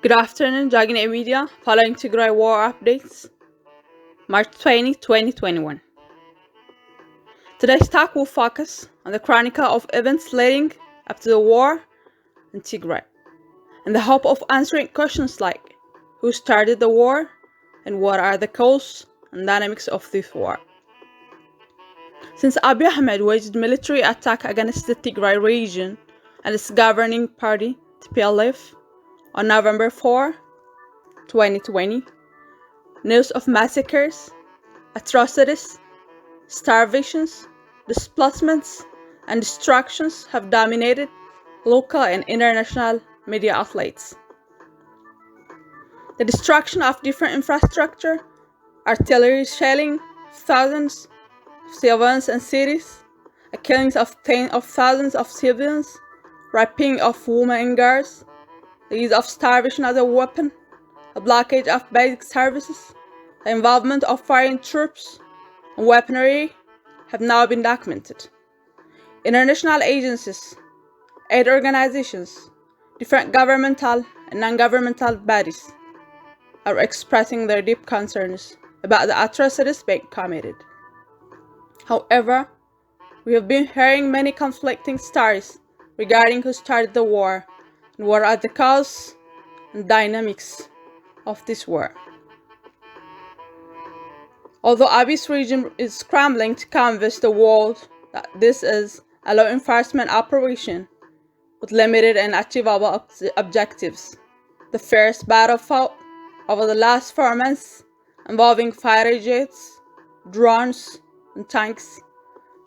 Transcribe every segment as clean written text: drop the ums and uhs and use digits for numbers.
Good afternoon, Dragon Media, following Tigray war updates, March 20, 2021. Today's talk will focus on the chronicle of events leading up to the war in Tigray, in the hope of answering questions like who started the war and what are the causes and dynamics of this war. Since Abiy Ahmed waged military attack against the Tigray region and its governing party, TPLF, on November 4, 2020, news of massacres, atrocities, starvations, displacements, and destructions have dominated local and international media outlets. The destruction of different infrastructure, artillery shelling thousands of civilians and cities, a killing of tens of thousands of civilians, raping of women and girls, the use of starvation as a weapon, a blockade of basic services, the involvement of foreign troops and weaponry have now been documented. International agencies, aid organizations, different governmental and non-governmental bodies are expressing their deep concerns about the atrocities being committed. However, we have been hearing many conflicting stories regarding who started the war and what are the causes and dynamics of this war. Although Abiy's regime is scrambling to convince the world that this is a law enforcement operation with limited and achievable objectives, the first battle fought over the last 4 months, involving fighter jets, drones, and tanks,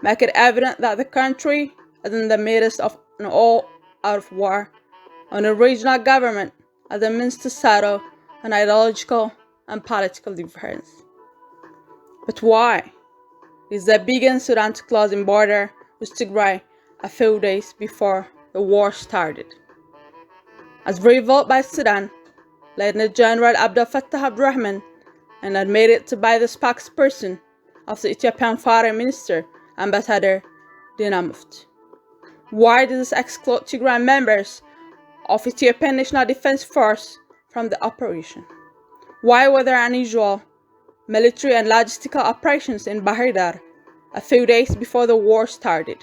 make it evident that the country is in the midst of an all-out war on a regional government as a means to settle an ideological and political difference. But why did they begin Sudan to close the border with Tigray a few days before the war started? As revealed by Sudan, Lieutenant General Abdel Fattah Abdurrahman, and admitted to by the spokesperson of the Ethiopian Foreign Minister, Ambassador Dina Mufti. Why did this exclude Tigray members of Ethiopian National Defense Force from the operation? Why were there unusual military and logistical operations in Bahir Dar a few days before the war started?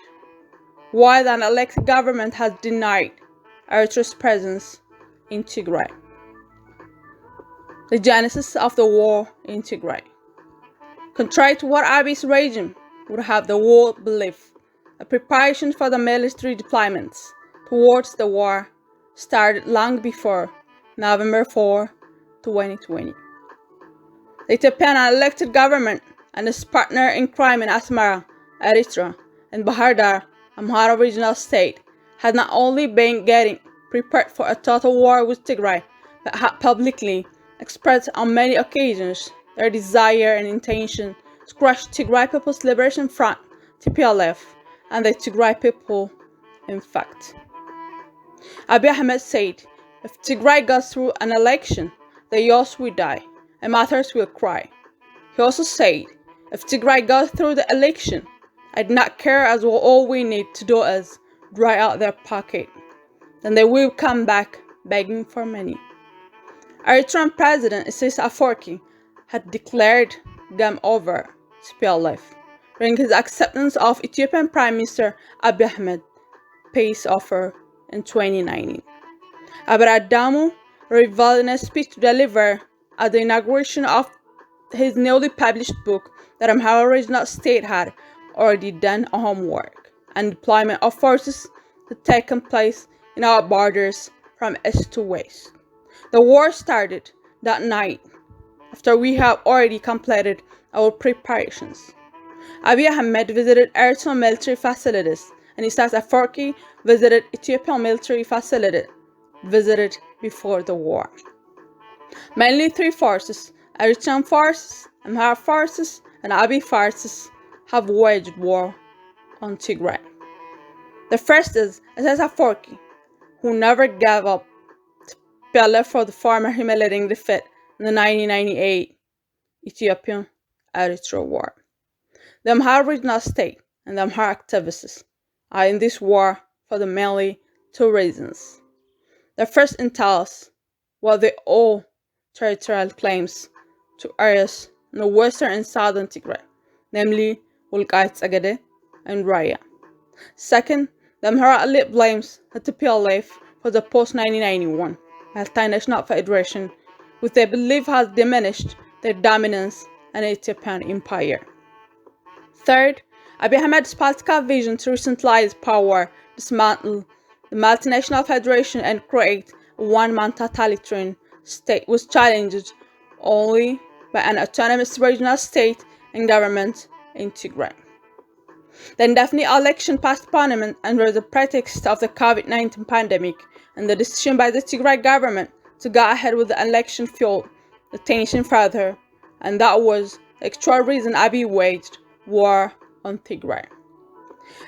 Why the unelected government has denied Eritrea's presence in Tigray? The genesis of the war in Tigray. Contrary to what Abiy's regime would have the world believe, the preparation for the military deployments towards the war started long before November 4, 2020. The Ethiopian elected government and its partner in crime in Asmara, Eritrea, and Bahir Dar, Amhara regional state, had not only been getting prepared for a total war with Tigray, but had publicly expressed on many occasions their desire and intention to crush Tigray People's Liberation Front, TPLF, and the Tigray people, in fact. Abiy Ahmed said, if Tigray goes through an election, the youth will die, and mothers will cry. He also said, if Tigray goes through the election, I do not care, as well all we need to do is dry out their pocket. Then they will come back begging for money. Eritrean President Isaias Afwerki had declared game over to TPLF during his acceptance of Ethiopian Prime Minister Abiy Ahmed peace offer in 2019. Abiy Ahmed revealed in a speech to deliver at the inauguration of his newly published book that Amhara regional state had already done homework and deployment of forces had taken place in our borders from east to west. The war started that night after we have already completed our preparations. Abiy Ahmed visited Eritrean military facilities, and Isaias Afwerki visited Ethiopian military facilities visited before the war. Mainly 3 forces, Eritrean forces, Amhara forces, and Abiy forces, have waged war on Tigray. The first is Isaias Afwerki, who never gave up TPLF for the former humiliating defeat in the 1998 Ethiopian-Eritrea War. The Amhara regional state and the Amhara activists are in this war for the mainly 2 reasons. The first entails while they owe territorial claims to areas in the western and southern Tigray, namely Wolqayt Tsagade and Raya. Second, the Amhara elite blames the TPLF for the post-1991 multinational federation, which they believe has diminished their dominance in the Ethiopian empire. Third, Abiy Ahmed's political vision to re-centralize power, dismantle the multinational federation, and create a one-man totalitarian state was challenged only by an autonomous regional state and government in Tigray. The indefinite election postponement under the pretext of the COVID-19 pandemic and the decision by the Tigray government to go ahead with the election fueled the tension further, and that was the actual reason Abiy waged war on Tigray.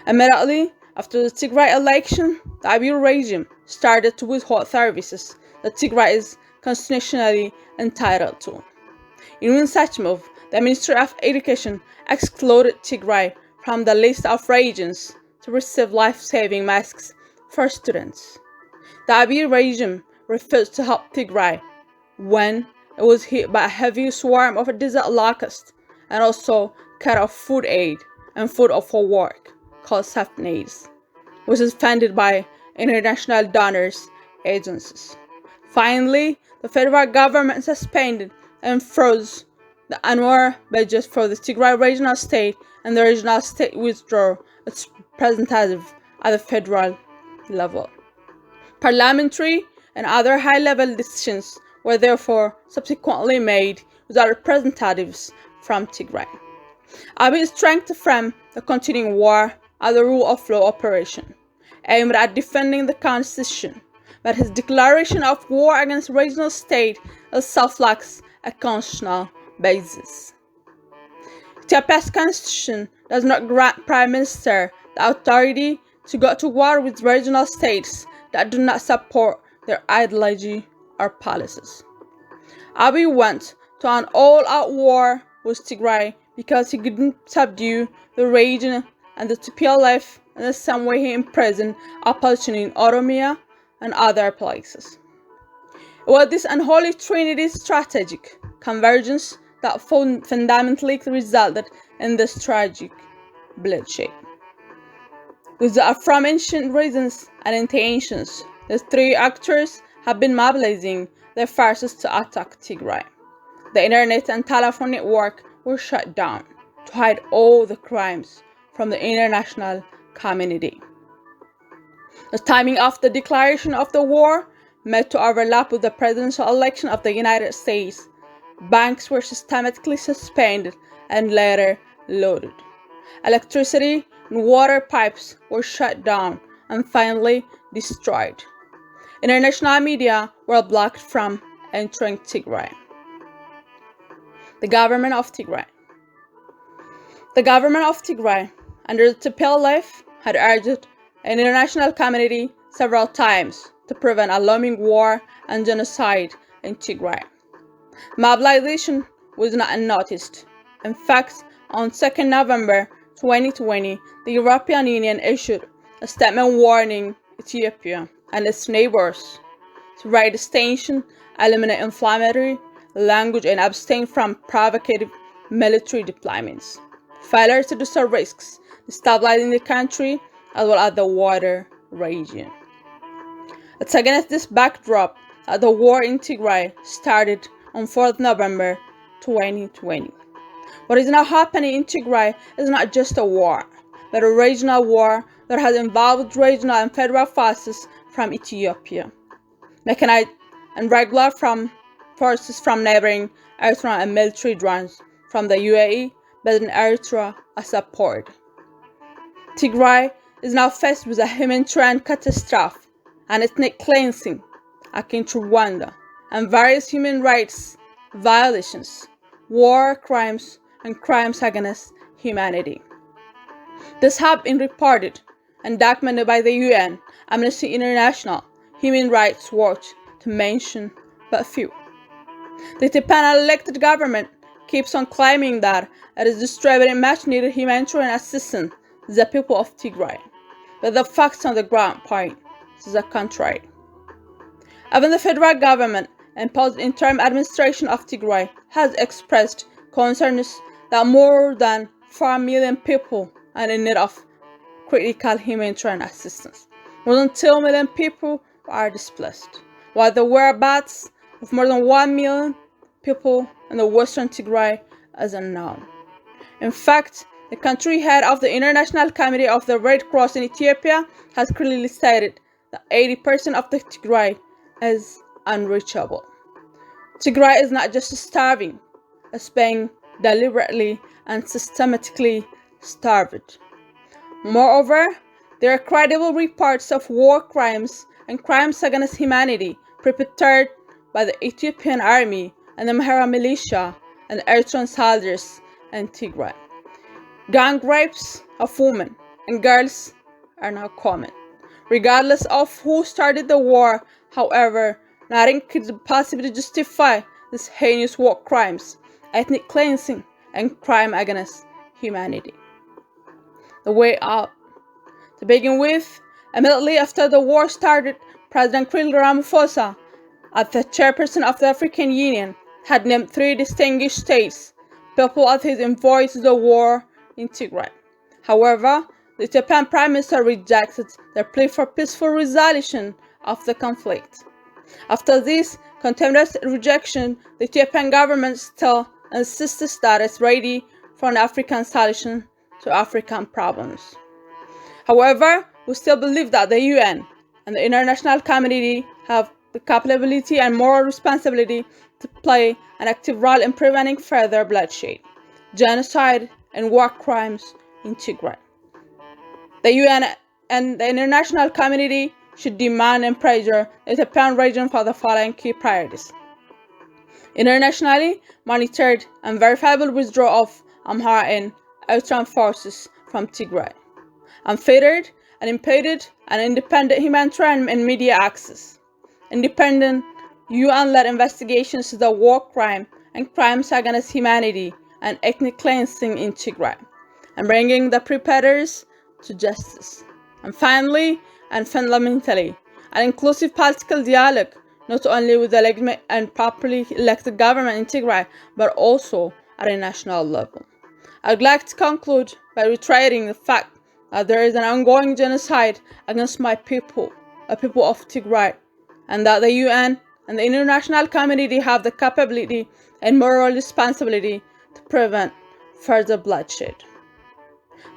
Immediately after the Tigray election, the Abiy regime started to withhold services that Tigray is constitutionally entitled to. In one such move, the Ministry of Education excluded Tigray from the list of regions to receive life-saving masks for students. The Abiy regime refused to help Tigray when it was hit by a heavy swarm of desert locusts, and also cut off food aid and food for work called SAFNAIDS, which is funded by international donors agencies. Finally, the federal government suspended and froze the annual budget for the Tigray regional state, and the regional state withdrew its representative at the federal level. Parliamentary and other high-level decisions were therefore subsequently made without representatives from Tigray. Abiy is trying to frame the continuing war as a rule of law operation, aimed at defending the constitution, but his declaration of war against regional state itself lacks a constitutional basis. Ethiopia's constitution does not grant Prime Minister the authority to go to war with regional states that do not support their ideology or policies. Abiy went to an all-out war with Tigray because he couldn't subdue the region and the TPLF in the same way he imprisoned opposition in Oromia and other places. It was this unholy Trinity's strategic convergence that fundamentally resulted in this tragic bloodshed. With the aforementioned reasons and intentions, the three actors have been mobilizing their forces to attack Tigray. The internet and telephone network were shut down to hide all the crimes from the international community. The timing of the declaration of the war met to overlap with the presidential election of the United States. Banks were systematically suspended and later loaded. Electricity and water pipes were shut down and finally destroyed. International media were blocked from entering Tigray. The government of Tigray. The government of Tigray, under the TPLF, had urged an international community several times to prevent a looming war and genocide in Tigray. Mobilization was not unnoticed. In fact, on 2nd November 2020, the European Union issued a statement warning Ethiopia and its neighbors to raise tension, eliminate inflammatory language, and abstain from provocative military deployments. Failure to do so risks destabilizing the country as well as the wider region. It's against this backdrop that the war in Tigray started on 4th November 2020. What is now happening in Tigray is not just a war, but a regional war that has involved regional and federal forces from Ethiopia, mechanized and regular forces from neighboring Eritrea, and military drones from the UAE, but in Eritrea as support. Tigray is now faced with a humanitarian catastrophe, an ethnic cleansing akin to Rwanda, and various human rights violations, war crimes, and crimes against humanity. This have been reported and documented by the UN, Amnesty International, Human Rights Watch, to mention but few. The Ethiopian elected government keeps on claiming that it is distributing much needed humanitarian assistance to the people of Tigray, but the facts on the ground point to the contrary. Even the federal government and post-interim administration of Tigray has expressed concerns that more than 4 million people are in need of critical humanitarian assistance. More than 2 million people are displaced, while the whereabouts of more than 1 million people in the western Tigray is unknown. In fact, the country head of the International Committee of the Red Cross in Ethiopia has clearly stated that 80% of the Tigray is unreachable. Tigray is not just starving, it's being deliberately and systematically starved. Moreover, there are credible reports of war crimes and crimes against humanity perpetrated by the Ethiopian army and the Amhara militia and Eritrean soldiers in Tigray. Gang rapes of women and girls are now common. Regardless of who started the war, however, nothing could possibly justify these heinous war crimes, ethnic cleansing, and crime against humanity. The way out. To begin with, immediately after the war started, President Cyril Ramaphosa, as the chairperson of the African Union, had named 3 distinguished states, people as his envoy to the war in Tigray. However, the Ethiopian Prime Minister rejected their plea for peaceful resolution of the conflict. After this contemptuous rejection, the Ethiopian government still insists that it's ready for an African solution to African problems. However, we still believe that the UN and the international community have the capability and moral responsibility to play an active role in preventing further bloodshed, genocide, and war crimes in Tigray. The UN and the international community should demand and pressure the Ethiopian region for the following key priorities: internationally monitored and verifiable withdrawal of Amhara and Eritrean forces from Tigray, unfettered and impeded and independent humanitarian and media access, independent UN-led investigations to the war crime and crimes against humanity and ethnic cleansing in Tigray, and bringing the perpetrators to justice. And finally, and fundamentally, an inclusive political dialogue, not only with the legitimate and properly elected government in Tigray, but also at a national level. I'd like to conclude by reiterating the fact that there is an ongoing genocide against my people, the people of Tigray, and that the UN and the international community have the capability and moral responsibility to prevent further bloodshed.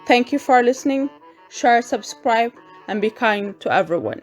Thank you for listening. Share, subscribe, and be kind to everyone.